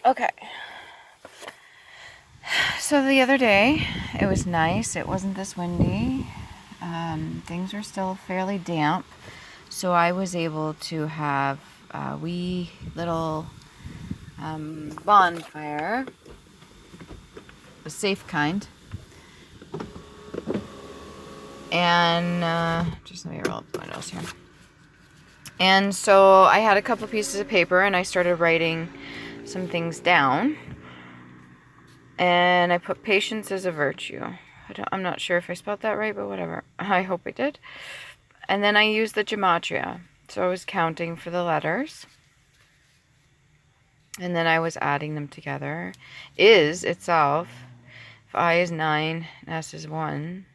Okay. So the other day, it was nice. It wasn't this windy. Things were still fairly damp. So I was able to have a wee little bonfire. The safe kind. And just let me roll up the windows here. And so I had a couple pieces of paper and I started writing some things down. And I put patience as a virtue. I'm not sure if I spelled that right, but whatever. I hope I did. And then I used the gematria. So I was counting for the letters. And then I was adding them together. Is itself, if I is 9, S is 1,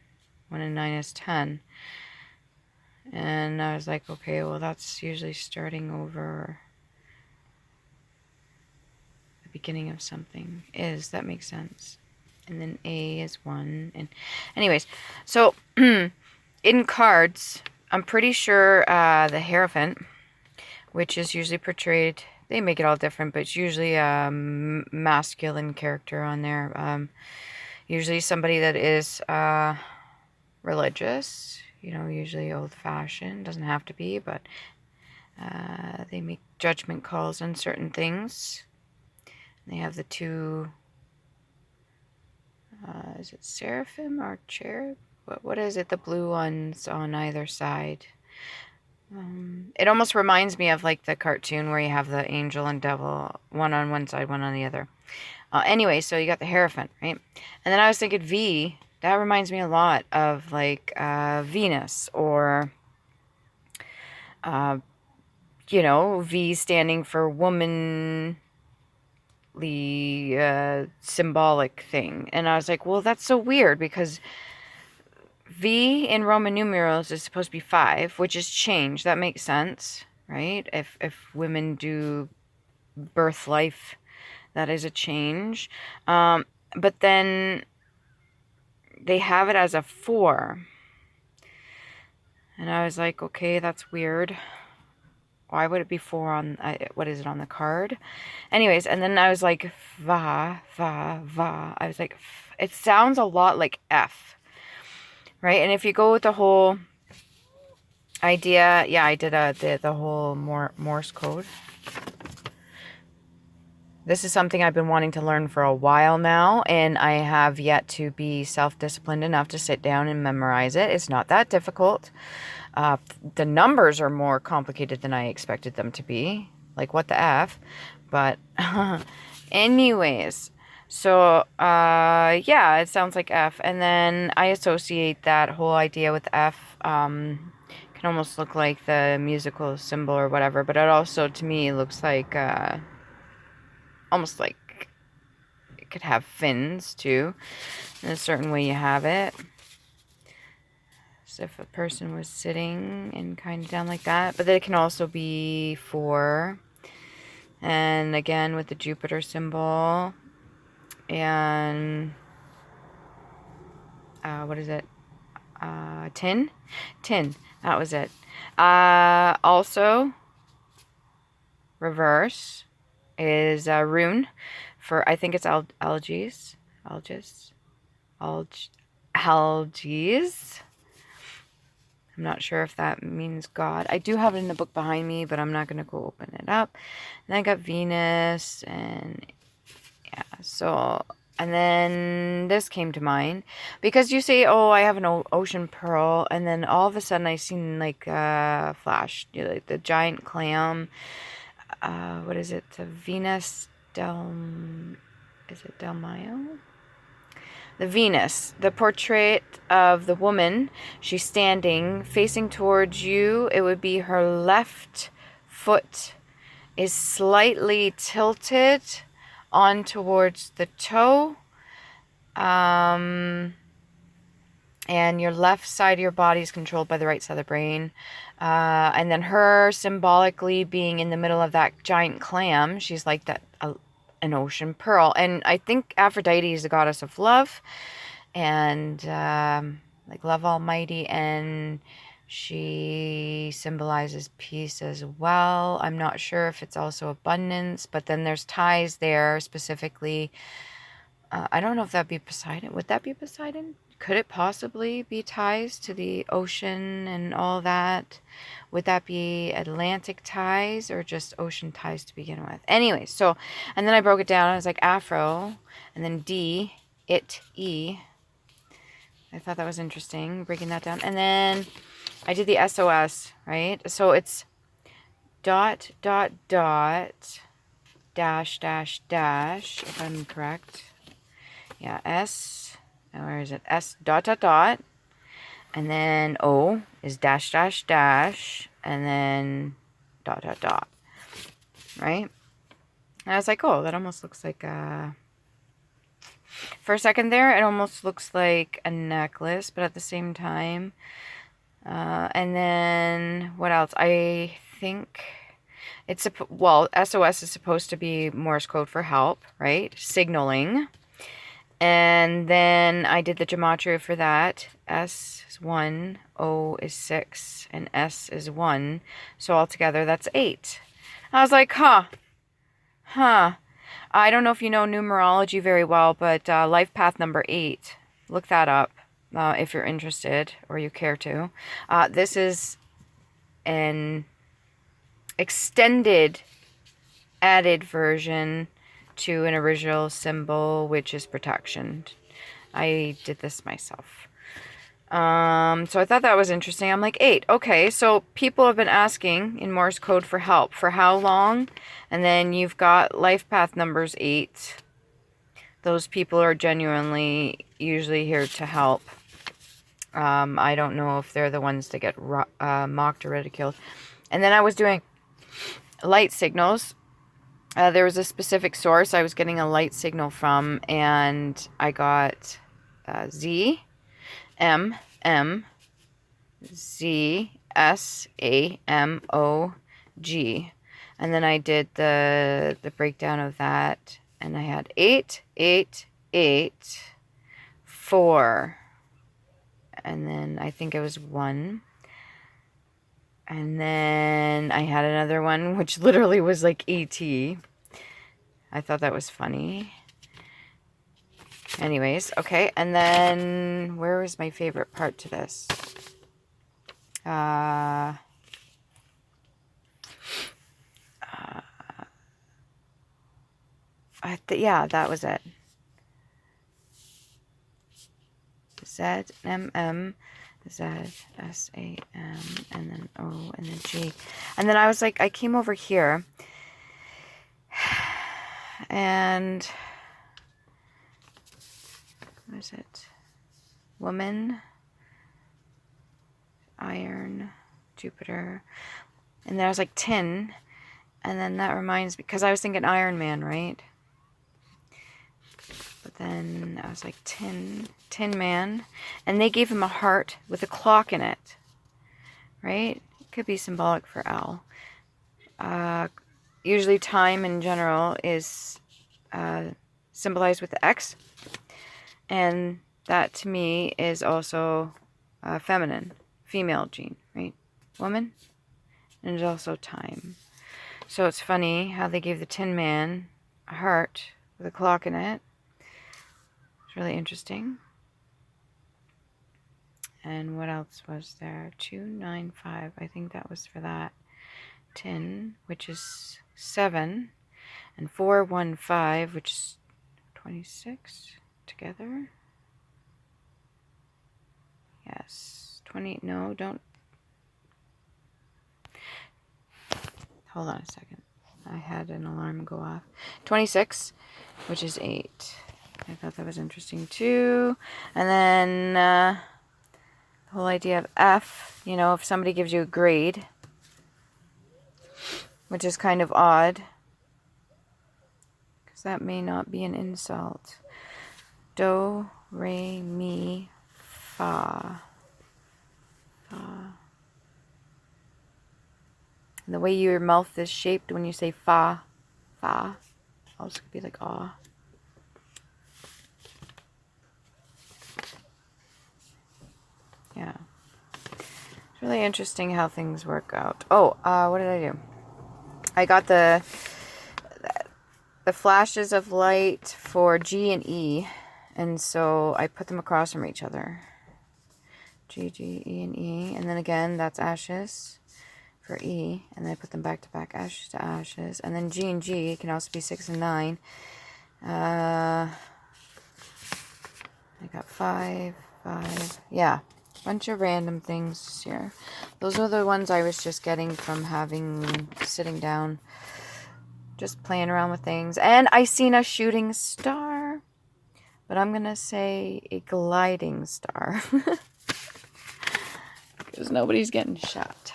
1 and 9 is 10. And I was like, okay, well that's usually starting over the beginning of something. Is, that makes sense. And then A is 1. And anyways, so in cards, I'm pretty sure the Hierophant, which is usually portrayed, they make it all different, but it's usually a masculine character on there. Usually somebody that is religious, you know, usually old-fashioned, doesn't have to be, but they make judgment calls on certain things. They have the two, is it seraphim or cherub? What is it? The blue ones on either side. It almost reminds me of like the cartoon where you have the angel and devil, one on one side, one on the other. Anyway, so you got the Hierophant, right? And then I was thinking V, that reminds me a lot of like Venus, or, you know, V standing for womanly symbolic thing. And I was like, well, that's so weird because V in Roman numerals is supposed to be 5, which is change. That makes sense, right? If women do birth life, that is a change. But then they have it as a 4. And I was like, okay, that's weird. Why would it be 4 on, what is it, on the card? Anyways, and then I was like, va. I was like, it sounds a lot like F. Right? And if you go with the whole idea, yeah, I did the whole Morse code. This is something I've been wanting to learn for a while now, and I have yet to be self-disciplined enough to sit down and memorize it. It's not that difficult. The numbers are more complicated than I expected them to be. Like, what the F? But anyways, so yeah, it sounds like F. And then I associate that whole idea with F. Can almost look like the musical symbol or whatever, but it also, to me, looks like almost like it could have fins too, in a certain way you have it. So if a person was sitting and kind of down like that, but then it can also be 4. And again, with the Jupiter symbol. And what is it? Tin? Tin. That was it. Also, reverse is rune for, I think it's algaes. I'm not sure if that means God. I do have it in the book behind me, but I'm not going to go open it up. And I got Venus, and yeah, so, and then this came to mind. Because you say, oh, I have an ocean pearl, and then all of a sudden I seen like flash, you know, like the giant clam. What is it? The Venus is it Del Mayo? The Venus, the portrait of the woman, she's standing, facing towards you. It would be her left foot is slightly tilted on towards the toe. And your left side of your body is controlled by the right side of the brain. And then her symbolically being in the middle of that giant clam, she's like that, an ocean pearl. And I think Aphrodite is the goddess of love, and like love almighty, and She symbolizes peace as well. I'm not sure if it's also abundance, but then there's ties there specifically. I don't know if that'd be Poseidon. Would that be Poseidon? Could it possibly be ties to the ocean and all that? Would that be Atlantic ties or just ocean ties to begin with? Anyway, so, and then I broke it down. I was like Afro, and then D, it, E. I thought that was interesting, breaking that down. And then I did the SOS, right? So it's dot, dot, dot, dash, dash, dash, if I'm correct. Yeah, S, where is it? S dot, dot, dot. And then O is dash, dash, dash. And then dot, dot, dot. Right? And I was like, oh, that almost looks like a... For a second there, it almost looks like a necklace, but at the same time... and then, what else? I think it's, well, SOS is supposed to be Morse code for help, right? Signaling. And then I did the gematria for that. S is 1, O is 6, and S is 1. So altogether, that's 8. I was like, huh. I don't know if you know numerology very well, but life path number 8. Look that up if you're interested or you care to. This is an extended, added version to an original symbol, which is protection. I did this myself. So I thought that was interesting. I'm like, 8. Okay, so people have been asking in Morse code for help. For how long? And then you've got life path numbers 8. Those people are genuinely usually here to help. I don't know if they're the ones that get mocked or ridiculed. And then I was doing light signals. There was a specific source I was getting a light signal from, and I got ZMMZSAMOG. And then I did the breakdown of that, and I had 8, 8, 8, 4, and then I think it was 1. And then I had another one, which literally was like ET. I thought that was funny. Anyways, okay. And then, where was my favorite part to this? Yeah, that was it. ZMMZSAM, and then O, and then G. And then I was like, I came over here, and what is it? Woman, iron, Jupiter. And then I was like, tin. And then that reminds me, because I was thinking Iron Man, right? But then I was like, Tin Man. And they gave him a heart with a clock in it, right? It could be symbolic for L. Usually time in general is symbolized with the X. And that to me is also feminine, female gene, right? Woman. And it's also time. So it's funny how they gave the Tin Man a heart with a clock in it. It's really interesting. And what else was there? 295. I think that was for that. 10, which is 7. And 415, which is 26 together. Yes. 20. No, don't. Hold on a second. I had an alarm go off. 26, which is 8. I thought that was interesting too. And then the whole idea of F, you know, if somebody gives you a grade, which is kind of odd, because that may not be an insult. Do, re, mi, fa. Fa. And the way your mouth is shaped when you say fa, also could be like ah. Yeah. It's really interesting how things work out. Oh, what did I do? I got the flashes of light for G and E, and so I put them across from each other. G, G, E, and E, and then again, that's ashes for E, and then I put them back to back, ashes to ashes, and then G and G can also be 6 and 9. I got 5, 5, yeah, bunch of random things here. Those are the ones I was just getting from sitting down, just playing around with things. And I seen a shooting star, but I'm gonna say a gliding star because nobody's getting shot.